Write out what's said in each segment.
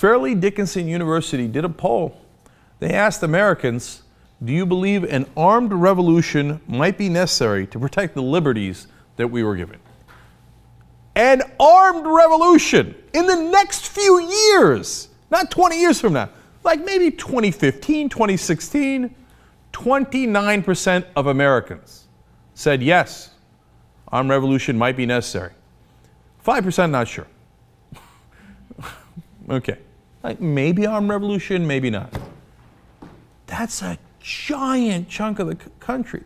Farleigh Dickinson University did a poll. They asked Americans, do you believe an armed revolution might be necessary to protect the liberties that we were given? An armed revolution in the next few years, not 20 years from now, like maybe 2015, 2016, 29% of Americans said yes, armed revolution might be necessary. 5% not sure. Okay, like maybe armed revolution, maybe not. That's a giant chunk of the country.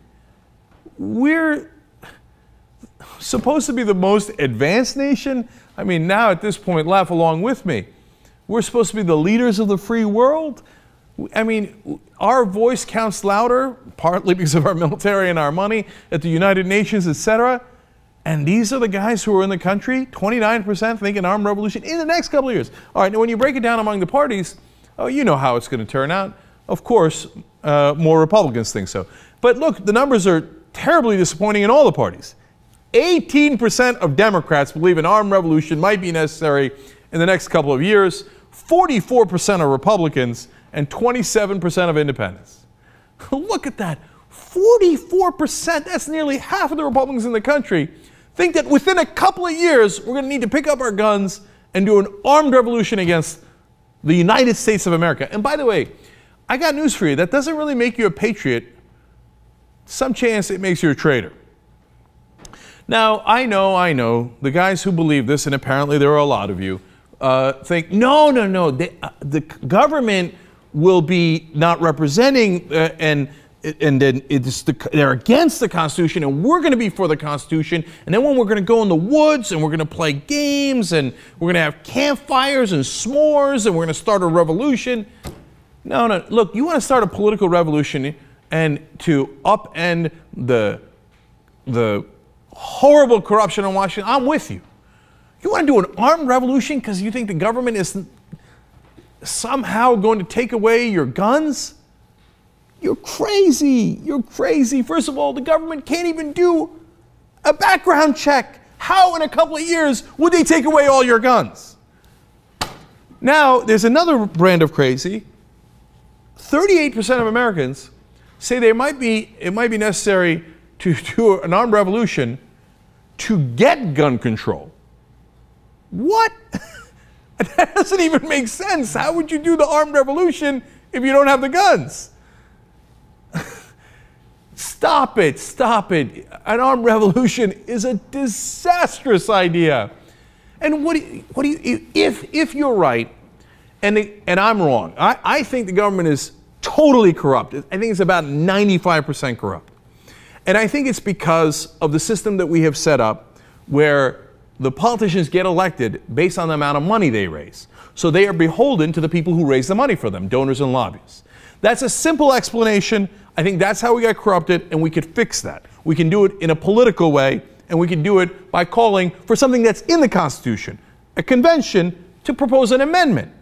We're supposed to be the most advanced nation. I mean, now at this point, laugh along with me. We're supposed to be the leaders of the free world. I mean, our voice counts louder, partly because of our military and our money at the United Nations, etc. And these are the guys who are in the country, 29% thinking armed revolution in the next couple of years. All right, now when you break it down among the parties, oh, you know how it's going to turn out. Of course, more Republicans think so. But look, the numbers are terribly disappointing in all the parties. 18% of Democrats believe an armed revolution might be necessary in the next couple of years, 44% of Republicans, and 27% of independents. Look at that. 44%, that's nearly half of the Republicans in the country, think that within a couple of years we're going to need to pick up our guns and do an armed revolution against the United States of America. And by the way, I got news for you. That doesn't really make you a patriot. Some chance it makes you a traitor. Now, I know, the guys who believe this, and apparently there are a lot of you, think, no, the government will be not representing and then they're against the Constitution, and we're going to be for the Constitution, and then when we're going to go in the woods and we're going to play games and we're going to have campfires and s'mores and we're going to start a revolution. No, look, you want to start a political revolution and to upend the horrible corruption in Washington, I'm with you. You want to do an armed revolution because you think the government is somehow going to take away your guns? You're crazy. You're crazy. First of all, the government can't even do a background check. How in a couple of years would they take away all your guns? Now, there's another brand of crazy. 38% of Americans say it might be necessary to do an armed revolution to get gun control. What? That doesn't even make sense. How would you do the armed revolution if you don't have the guns? Stop it, stop it. An armed revolution is a disastrous idea. And if you're right, and I'm wrong, I think the government is totally corrupt. I think it's about 95% corrupt. And I think it's because of the system that we have set up where the politicians get elected based on the amount of money they raise. So they are beholden to the people who raise the money for them, donors and lobbyists. That's a simple explanation. I think that's how we got corrupted, and we could fix that. We can do it in a political way, and we can do it by calling for something that's in the Constitution, a convention to propose an amendment.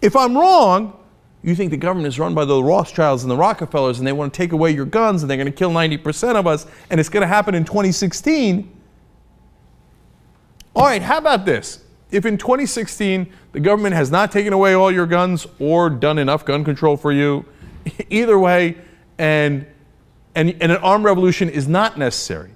If I'm wrong, you think the government is run by the Rothschilds and the Rockefellers, and they want to take away your guns, and they're going to kill 90% of us, and it's going to happen in 2016. All right, how about this? If in 2016 the government has not taken away all your guns or done enough gun control for you, either way, and an armed revolution is not necessary,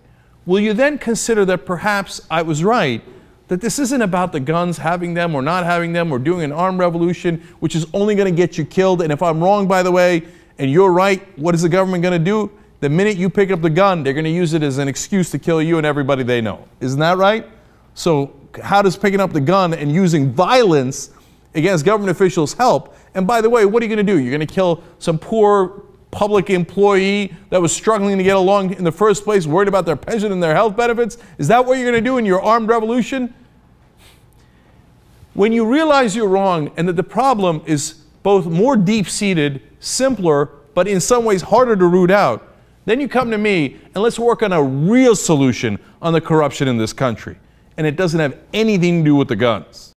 will you then consider that perhaps I was right, that this isn't about the guns, having them or not having them, or doing an armed revolution, which is only going to get you killed? And if I'm wrong, by the way, and you're right, what is the government going to do? The minute you pick up the gun, they're going to use it as an excuse to kill you and everybody they know. Isn't that right? So how does picking up the gun and using violence against government officials help? And by the way, what are you going to do? You're going to kill some poor public employee that was struggling to get along in the first place, worried about their pension and their health benefits? Is that what you're going to do in your armed revolution? When you realize you're wrong and that the problem is both more deep-seated, simpler, but in some ways harder to root out, then you come to me and let's work on a real solution on the corruption in this country. And it doesn't have anything to do with the guns.